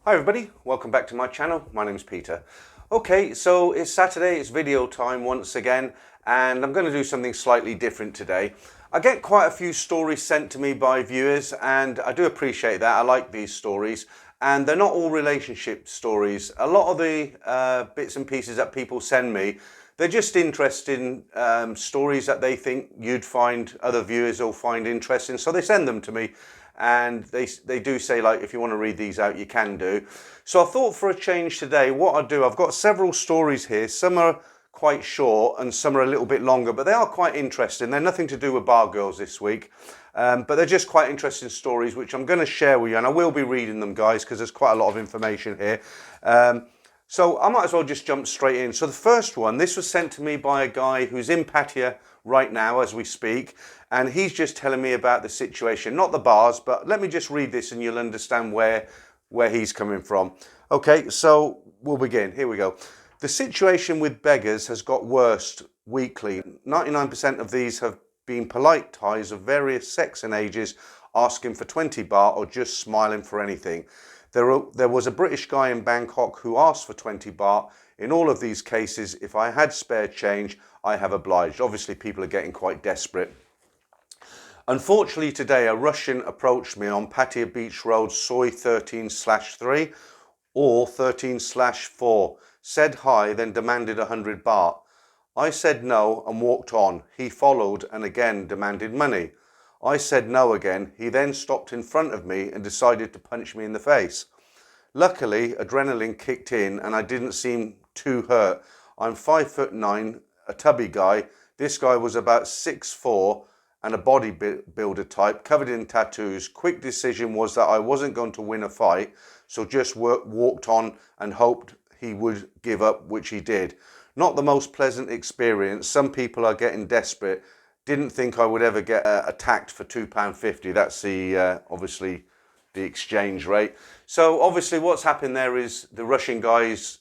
Hi everybody, welcome back to my channel. My name's Peter. Okay, so it's Saturday, it's video time once again, and I'm going to do something slightly different today. I get quite a few stories sent to me by viewers, and I do appreciate that. I like these stories, and they're not all relationship stories. A lot of the bits and pieces that people send me, they're just interesting stories that they think you'd find, other viewers will find interesting, so they send them to me. And they do say, like, if you want to read these out, you can do. So I thought for a change today, what I'd do, I've got several stories here. Some are quite short and some are a little bit longer, but they are quite interesting. They're nothing to do with bar girls this week, but they're just quite interesting stories, which I'm going to share with you. And I will be reading them, guys, because there's quite a lot of information here. So I might as well just jump straight in. So the first one, this was sent to me by a guy who's in Pattaya right now as we speak, and he's just telling me about the situation, not the bars, but let me just read this and you'll understand where he's coming from. Okay, so we'll begin. Here we go. The situation with beggars has got worse weekly. 99% of these have been polite Thais of various sex and ages asking for 20 baht or just smiling for anything. There was a British guy in Bangkok who asked for 20 baht. In all of these cases, if I had spare change, I have obliged. Obviously, people are getting quite desperate. Unfortunately, today, a Russian approached me on Pattaya Beach Road, Soi 13/3 or 13/4, said hi, then demanded 100 baht. I said no and walked on. He followed and again demanded money. I said no again. He then stopped in front of me and decided to punch me in the face. Luckily, adrenaline kicked in and I didn't seem too hurt. I'm 5'9", a tubby guy. This guy was about 6'4", and a bodybuilder type, covered in tattoos. Quick decision was that I wasn't going to win a fight, so just walked on and hoped he would give up, which he did. Not the most pleasant experience. Some people are getting desperate. Didn't think I would ever get attacked for £2.50. That's the obviously the exchange rate. So obviously what's happened there is the Russian guys,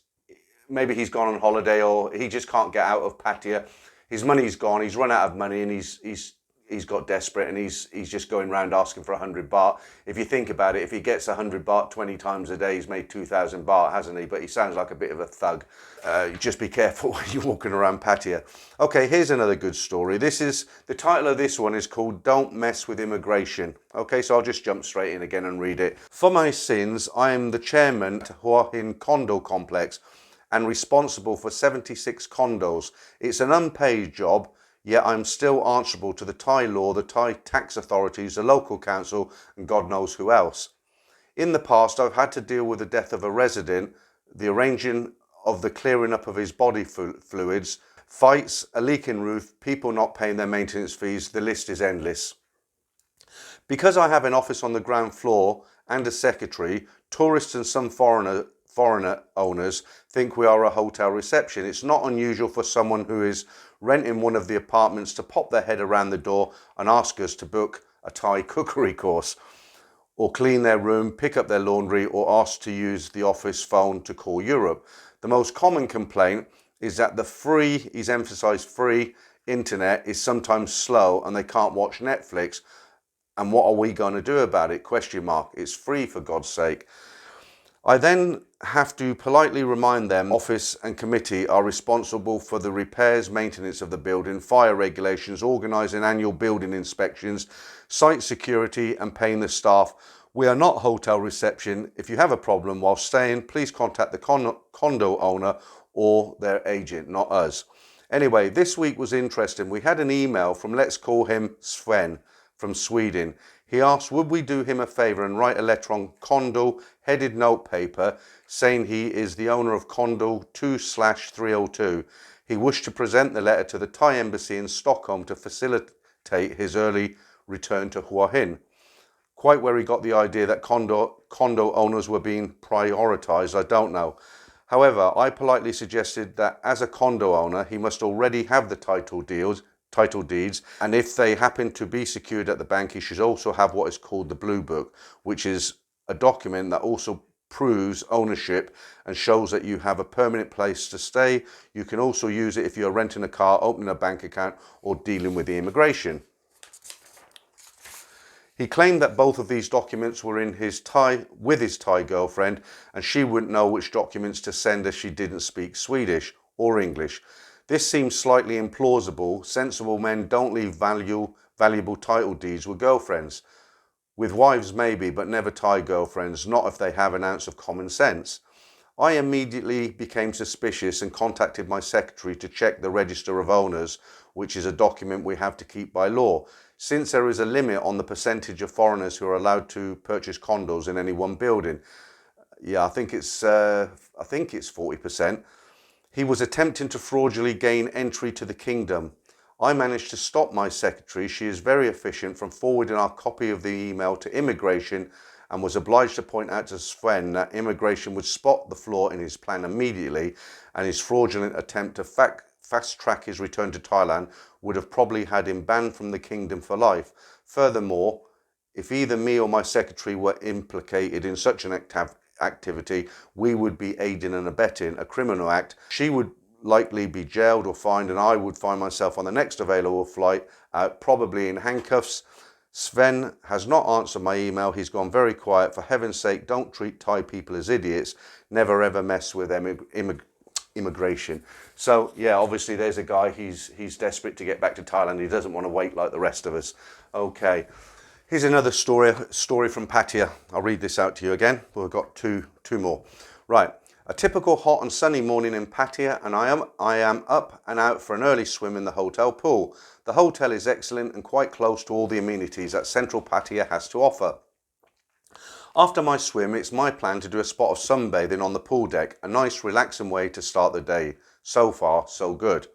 maybe he's gone on holiday or he just can't get out of Pattaya. His money's gone. He's run out of money and he's got desperate and he's just going around asking for 100 baht. If you think about it, if he gets 100 baht 20 times a day, he's made 2,000 baht, hasn't he? But he sounds like a bit of a thug. Just be careful when you're walking around Pattaya. Okay, here's another good story. The title of this one is called Don't Mess with Immigration. Okay, so I'll just jump straight in again and read it. For my sins, I am the chairman at Hua Hin condo complex and responsible for 76 condos. It's an unpaid job, yet I'm still answerable to the Thai law, the Thai tax authorities, the local council, and God knows who else. In the past, I've had to deal with the death of a resident, the arranging of the clearing up of his body fluids, fights, a leaking roof, people not paying their maintenance fees. The list is endless. Because I have an office on the ground floor and a secretary, tourists and some foreigner owners think we are a hotel reception. It's not unusual for someone who is renting one of the apartments to pop their head around the door and ask us to book a Thai cookery course, or clean their room, pick up their laundry, or ask to use the office phone to call Europe. The most common complaint is that the free, he's emphasised free, internet is sometimes slow and they can't watch Netflix. And what are we going to do about it? Question mark. It's free, for God's sake. I then have to politely remind them office and committee are responsible for the repairs, maintenance of the building, fire regulations, organising annual building inspections, site security and paying the staff. We are not hotel reception. If you have a problem while staying, please contact the condo owner or their agent, not us. Anyway, this week was interesting. We had an email from, let's call him Sven, from Sweden. He asked, would we do him a favour and write a letter on condo headed note paper saying he is the owner of condo 2/302. He wished to present the letter to the Thai embassy in Stockholm to facilitate his early return to Hua Hin. Quite where he got the idea that condo owners were being prioritised, I don't know. However, I politely suggested that as a condo owner, he must already have the title deeds, and if they happen to be secured at the bank, he should also have what is called the Blue Book, which is a document that also proves ownership and shows that you have a permanent place to stay. You can also use it if you're renting a car, opening a bank account, or dealing with the immigration. He claimed that both of these documents were in his with his Thai girlfriend, and she wouldn't know which documents to send as she didn't speak Swedish or English. This seems slightly implausible. Sensible men don't leave valuable title deeds with girlfriends. With wives maybe, but never Thai girlfriends, not if they have an ounce of common sense. I immediately became suspicious and contacted my secretary to check the Register of Owners, which is a document we have to keep by law, since there is a limit on the percentage of foreigners who are allowed to purchase condos in any one building. Yeah, I think it's 40%. He was attempting to fraudulently gain entry to the kingdom. I managed to stop my secretary. She is very efficient, from forwarding our copy of the email to immigration, and was obliged to point out to Sven that immigration would spot the flaw in his plan immediately, and his fraudulent attempt to fast track his return to Thailand would have probably had him banned from the kingdom for life. Furthermore, if either me or my secretary were implicated in such an activity, we would be aiding and abetting a criminal act. She would likely be jailed or fined, and I would find myself on the next available flight out, probably in handcuffs. Sven has not answered my email. He's gone very quiet. For heaven's sake, don't treat Thai people as idiots. Never ever mess with immigration. So yeah, obviously there's a guy, he's desperate to get back to Thailand. He doesn't want to wait like the rest of us. Okay, here's another story from Pattaya. I'll read this out to you again. We've got two more. Right. A typical hot and sunny morning in Pattaya, and I am up and out for an early swim in the hotel pool. The hotel is excellent and quite close to all the amenities that Central Pattaya has to offer. After my swim, it's my plan to do a spot of sunbathing on the pool deck, a nice relaxing way to start the day. So far, so good.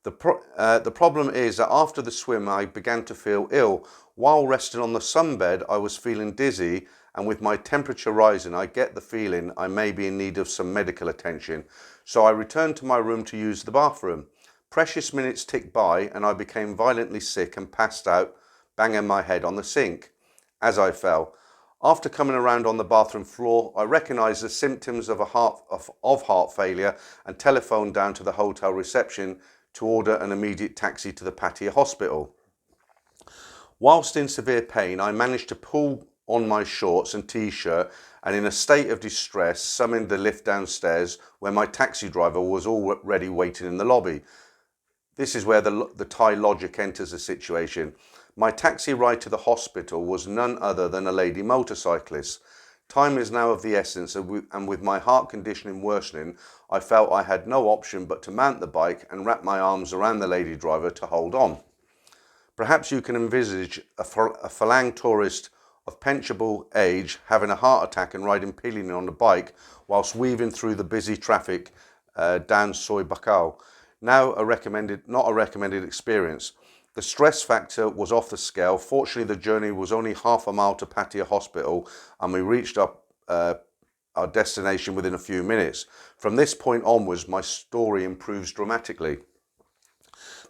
The problem is that after the swim, I began to feel ill. While resting on the sunbed, I was feeling dizzy, and with my temperature rising, I get the feeling I may be in need of some medical attention. So I returned to my room to use the bathroom. Precious minutes ticked by, and I became violently sick and passed out, banging my head on the sink as I fell. After coming around on the bathroom floor, I recognised the symptoms of heart failure and telephoned down to the hotel reception to order an immediate taxi to the Pattaya hospital. Whilst in severe pain, I managed to pull on my shorts and t-shirt, and in a state of distress summoned the lift downstairs, where my taxi driver was already waiting in the lobby. This is where the Thai logic enters the situation. My taxi ride to the hospital was none other than a lady motorcyclist. Time is now of the essence, and with my heart conditioning worsening, I felt I had no option but to mount the bike and wrap my arms around the lady driver to hold on. Perhaps you can envisage a Phalang tourist of pensionable age having a heart attack and riding pillion on the bike whilst weaving through the busy traffic down Soi Buakhao. Now not a recommended experience. The stress factor was off the scale. Fortunately, the journey was only half a mile to Pattaya Hospital, and we reached our destination within a few minutes. From this point onwards, my story improves dramatically.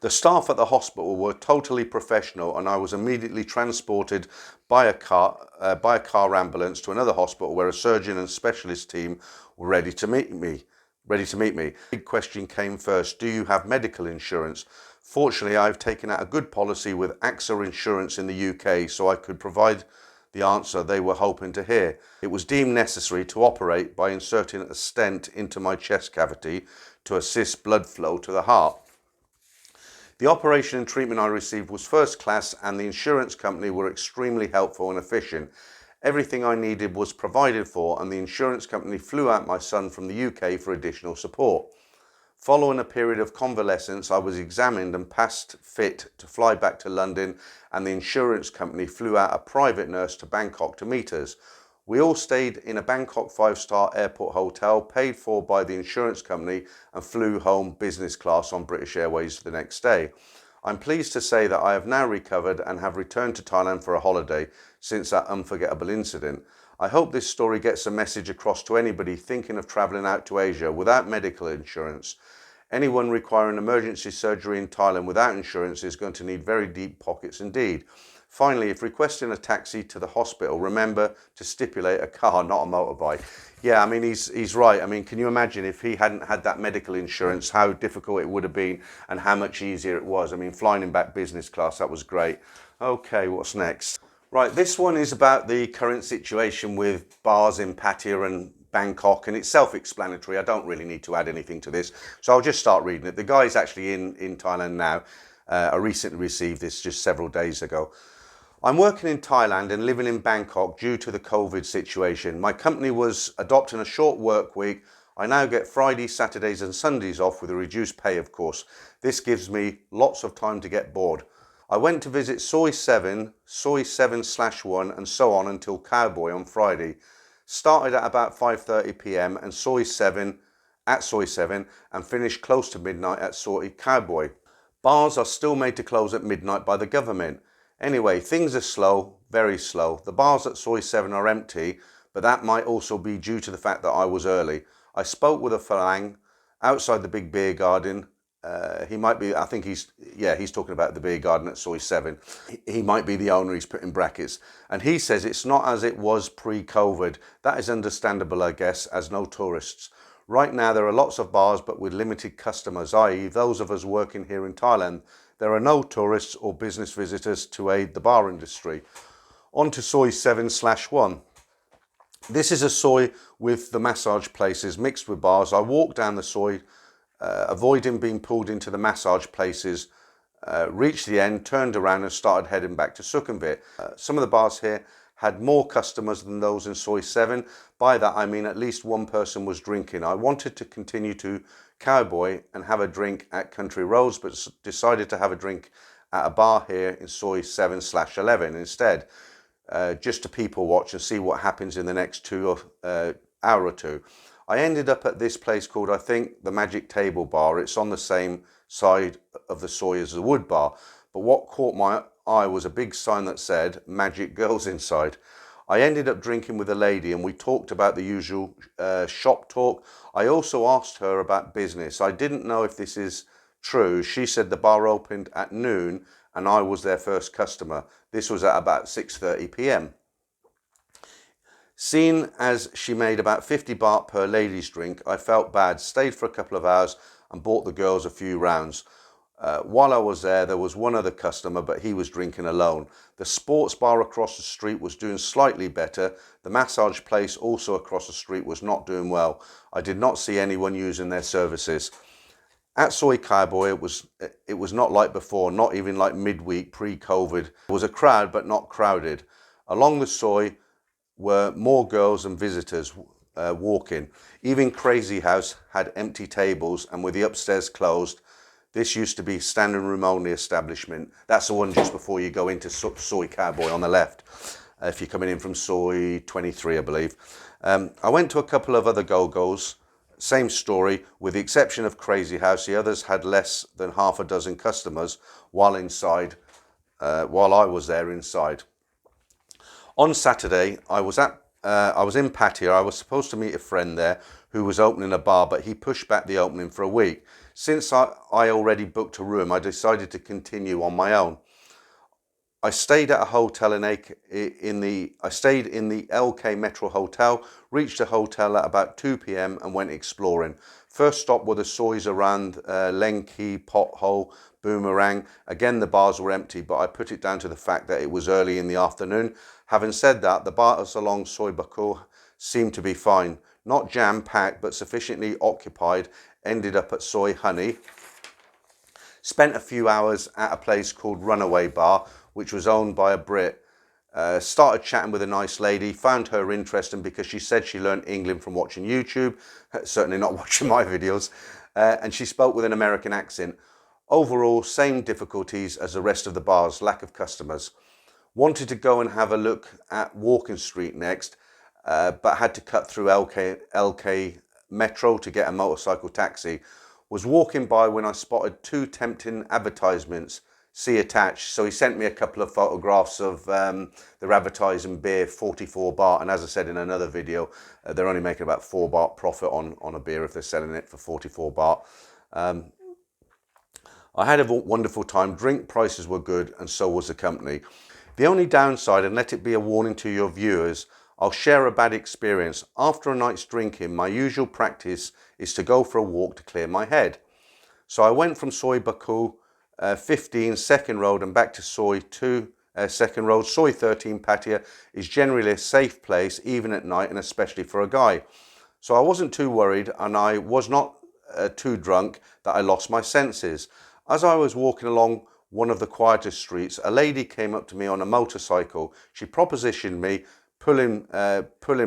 The staff at the hospital were totally professional, and I was immediately transported by a car ambulance to another hospital where a surgeon and specialist team were ready to meet me. The big question came first: do you have medical insurance? Fortunately, I've taken out a good policy with AXA Insurance in the UK, so I could provide the answer they were hoping to hear. It was deemed necessary to operate by inserting a stent into my chest cavity to assist blood flow to the heart. The operation and treatment I received was first class, and the insurance company were extremely helpful and efficient. Everything I needed was provided for, and the insurance company flew out my son from the UK for additional support. Following a period of convalescence, I was examined and passed fit to fly back to London, and the insurance company flew out a private nurse to Bangkok to meet us. We all stayed in a Bangkok 5-star airport hotel, paid for by the insurance company, and flew home business class on British Airways the next day. I'm pleased to say that I have now recovered and have returned to Thailand for a holiday since that unforgettable incident. I hope this story gets a message across to anybody thinking of travelling out to Asia without medical insurance. Anyone requiring emergency surgery in Thailand without insurance is going to need very deep pockets indeed. Finally, if requesting a taxi to the hospital, remember to stipulate a car, not a motorbike. Yeah, I mean, he's right. I mean, can you imagine if he hadn't had that medical insurance, how difficult it would have been and how much easier it was? I mean, flying him back business class, that was great. Okay, what's next? Right, this one is about the current situation with bars in Pattaya and Bangkok, and it's self-explanatory. I don't really need to add anything to this, so I'll just start reading it. The guy's actually in Thailand now. I recently received this just several days ago. I'm working in Thailand and living in Bangkok due to the COVID situation. My company was adopting a short work week. I now get Fridays, Saturdays and Sundays off with a reduced pay, of course. This gives me lots of time to get bored. I went to visit Soi 7, Soi 7/1 and so on until Cowboy on Friday. Started at about 5:30 p.m. and Soi 7 and finished close to midnight at Soi Cowboy. Bars are still made to close at midnight by the government. Anyway, things are slow, very slow. The bars at Soi 7 are empty, but that might also be due to the fact that I was early. I spoke with a Falang outside the big beer garden. He might be, I think he's talking about the beer garden at Soi 7. He might be the owner, he's put in brackets. And he says it's not as it was pre-COVID. That is understandable, I guess, as no tourists. Right now there are lots of bars, but with limited customers, i.e. those of us working here in Thailand. There are no tourists or business visitors to aid the bar industry. On to Soi 7/1. This is a Soi with the massage places mixed with bars. I walked down the Soi, avoiding being pulled into the massage places, reached the end, turned around and started heading back to Sukhumvit. Some of the bars here had more customers than those in Soi 7. By that I mean at least one person was drinking. I wanted to continue to Cowboy and have a drink at Country Roads, but decided to have a drink at a bar here in Soi 7/11 instead, just to people watch and see what happens in the next hour or two. I ended up at this place called, I think, the Magic Table Bar. It's on the same side of the Soi as the Wood Bar. But what caught my eye was a big sign that said, Magic Girls inside. I ended up drinking with a lady and we talked about the usual shop talk. I also asked her about business. I didn't know if this is true. She said the bar opened at noon and I was their first customer. This was at about 6:30 p.m. Seeing as she made about 50 baht per ladies drink, I felt bad, stayed for a couple of hours and bought the girls a few rounds. While I was there was one other customer, but he was drinking alone. The sports bar across the street was doing slightly better. The massage place also across the street was not doing well. I did not see anyone using their services. At Soi Cowboy, it was not like before, not even like midweek pre-COVID. There was a crowd, but not crowded. Along the Soi were more girls and visitors walking. Even Crazy House had empty tables, and with the upstairs closed, this used to be standing room only establishment. That's the one just before you go into Soi Cowboy on the left, if you're coming in from Soi 23, I believe. I went to a couple of other go-go's, same story, with the exception of Crazy House. The others had less than half a dozen customers while I was there inside. On Saturday, I was in Pattaya. I was supposed to meet a friend there who was opening a bar, but he pushed back the opening for a week. Since I already booked a room, I decided to continue on my own. I stayed at a hotel I stayed in the LK Metro Hotel, reached the hotel at about 2 p.m. and went exploring. First stop were the Sois around Lenki, Pothole, Boomerang. Again, the bars were empty, but I put it down to the fact that it was early in the afternoon. Having said that, the bars along Soi Baku seemed to be fine. Not jam-packed, but sufficiently occupied. Ended up at Soi Honey. Spent a few hours at a place called Runaway Bar, which was owned by a Brit. Started chatting with a nice lady, found her interesting because she said she learned English from watching YouTube, certainly not watching my videos, and she spoke with an American accent. Overall, same difficulties as the rest of the bars, lack of customers. Wanted to go and have a look at Walking Street next, but had to cut through LK Metro to get a motorcycle taxi. Was walking by when I spotted two tempting advertisements, see attached. So he sent me a couple of photographs of they're advertising beer, 44 baht, and as I said in another video, they're only making about 4 baht profit on a beer if they're selling it for 44 baht. I had a wonderful time. Drink prices were good and so was the company. The only downside, and let it be a warning to your viewers, I'll share a bad experience. After a night's drinking, my usual practice is to go for a walk to clear my head. So I went from Soi Baku 15 Second Road and back to Soi 2 second road, Soi 13 Pattaya is generally a safe place, even at night, and especially for a guy. So I wasn't too worried, and I was not too drunk that I lost my senses. As I was walking along one of the quieter streets, a lady came up to me on a motorcycle. She propositioned me, pulling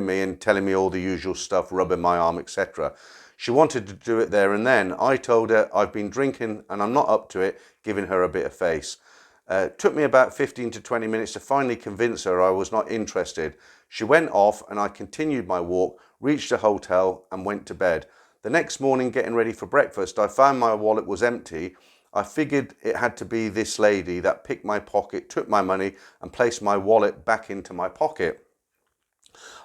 me and telling me all the usual stuff, rubbing my arm, etc. She wanted to do it there and then. I told her I've been drinking and I'm not up to it, giving her a bit of face. It took me about 15 to 20 minutes to finally convince her I was not interested. She went off and I continued my walk, reached a hotel and went to bed. The next morning, getting ready for breakfast, I found my wallet was empty. I figured it had to be this lady that picked my pocket, took my money and placed my wallet back into my pocket.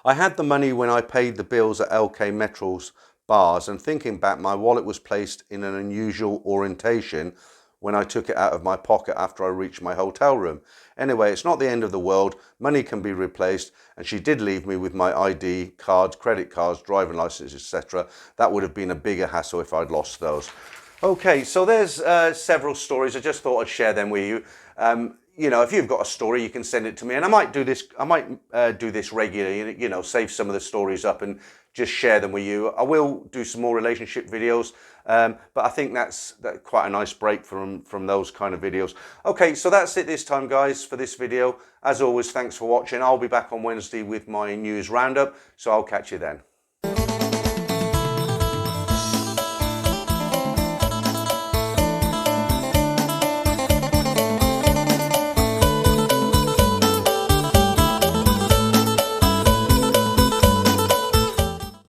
I had the money when I paid the bills at LK Metro's bars, and thinking back, my wallet was placed in an unusual orientation when I took it out of my pocket after I reached my hotel room. Anyway, it's not the end of the world. Money can be replaced, and she did leave me with my ID cards, credit cards, driving license, etc. That would have been a bigger hassle if I'd lost those. Okay, so there's several stories. I just thought I'd share them with you. You know, if you've got a story, you can send it to me, and I might do this. I might do this regularly. You know, save some of the stories up and just share them with you. I will do some more relationship videos, but I think that's quite a nice break from those kind of videos. Okay, so that's it this time, guys, for this video. As always, thanks for watching. I'll be back on Wednesday with my news roundup, so I'll catch you then.